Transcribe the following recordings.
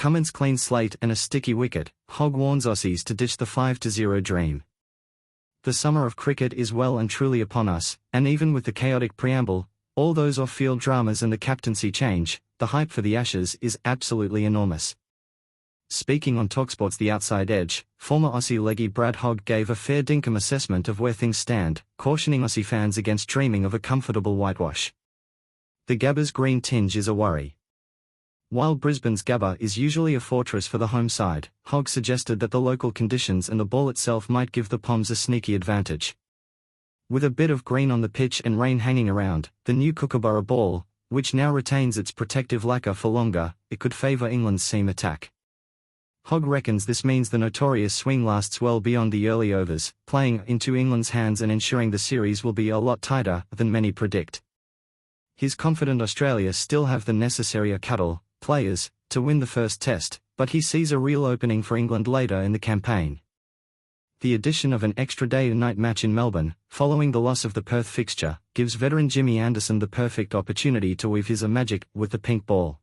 Cummins' clean slate and a sticky wicket, Hogg warns Aussies to ditch the 5-0 dream. The summer of cricket is well and truly upon us, and even with the chaotic preamble, all those off-field dramas and the captaincy change, the hype for the Ashes is absolutely enormous. Speaking on TalkSport's The Outside Edge, former Aussie leggy Brad Hogg gave a fair dinkum assessment of where things stand, cautioning Aussie fans against dreaming of a comfortable whitewash. The Gabba's green tinge is a worry. While Brisbane's Gabba is usually a fortress for the home side, Hogg suggested that the local conditions and the ball itself might give the Poms a sneaky advantage. With a bit of green on the pitch and rain hanging around, the new Kookaburra ball, which now retains its protective lacquer for longer, it could favour England's seam attack. Hogg reckons this means the notorious swing lasts well beyond the early overs, playing into England's hands and ensuring the series will be a lot tighter than many predict. He's confident Australia still have the necessary players to win the first test, but he sees a real opening for England later in the campaign. The addition of an extra day-and-night match in Melbourne, following the loss of the Perth fixture, gives veteran Jimmy Anderson the perfect opportunity to weave his magic with the pink ball.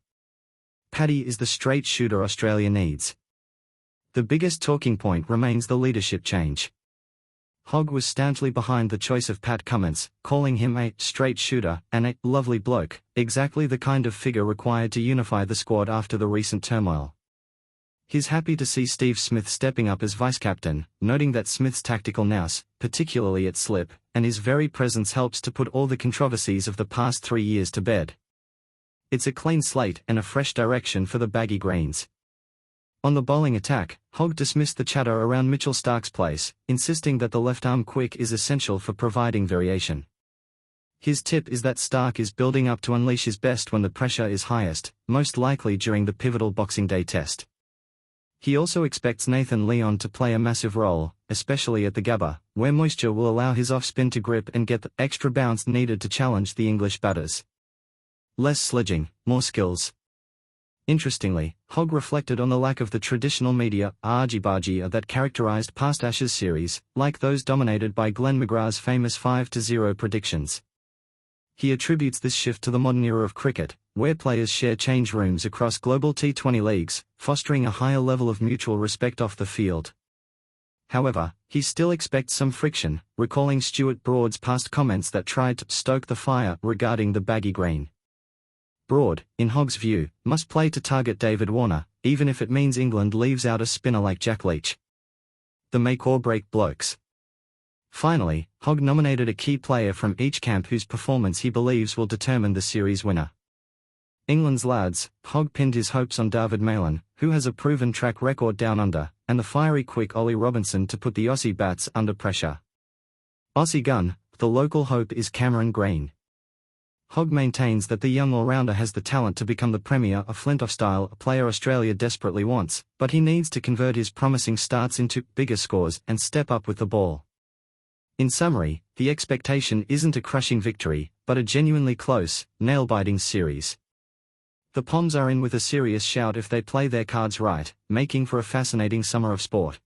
Paddy is the straight shooter Australia needs. The biggest talking point remains the leadership change. Hogg was staunchly behind the choice of Pat Cummins, calling him a straight shooter and a lovely bloke, exactly the kind of figure required to unify the squad after the recent turmoil. He's happy to see Steve Smith stepping up as vice-captain, noting that Smith's tactical nous, particularly at slip, and his very presence helps to put all the controversies of the past 3 years to bed. It's a clean slate and a fresh direction for the baggy greens. On the bowling attack, Hogg dismissed the chatter around Mitchell Starc's place, insisting that the left-arm quick is essential for providing variation. His tip is that Starc is building up to unleash his best when the pressure is highest, most likely during the pivotal Boxing Day test. He also expects Nathan Lyon to play a massive role, especially at the Gabba, where moisture will allow his off-spin to grip and get the extra bounce needed to challenge the English batters. Less sledging, more skills. Interestingly, Hogg reflected on the lack of the traditional media argy-bargy that characterized past Ashes series, like those dominated by Glenn McGrath's famous 5-0 predictions. He attributes this shift to the modern era of cricket, where players share change rooms across global T20 leagues, fostering a higher level of mutual respect off the field. However, he still expects some friction, recalling Stuart Broad's past comments that tried to stoke the fire regarding the baggy green. Broad, in Hogg's view, must play to target David Warner, even if it means England leaves out a spinner like Jack Leach. The make-or-break blokes. Finally, Hogg nominated a key player from each camp whose performance he believes will determine the series winner. England's lads, Hogg pinned his hopes on David Malan, who has a proven track record down under, and the fiery quick Ollie Robinson to put the Aussie bats under pressure. Aussie gun, the local hope is Cameron Green. Hogg maintains that the young all-rounder has the talent to become the premier of Flintoff-style player Australia desperately wants, but he needs to convert his promising starts into bigger scores and step up with the ball. In summary, the expectation isn't a crushing victory, but a genuinely close, nail-biting series. The Poms are in with a serious shout if they play their cards right, making for a fascinating summer of sport.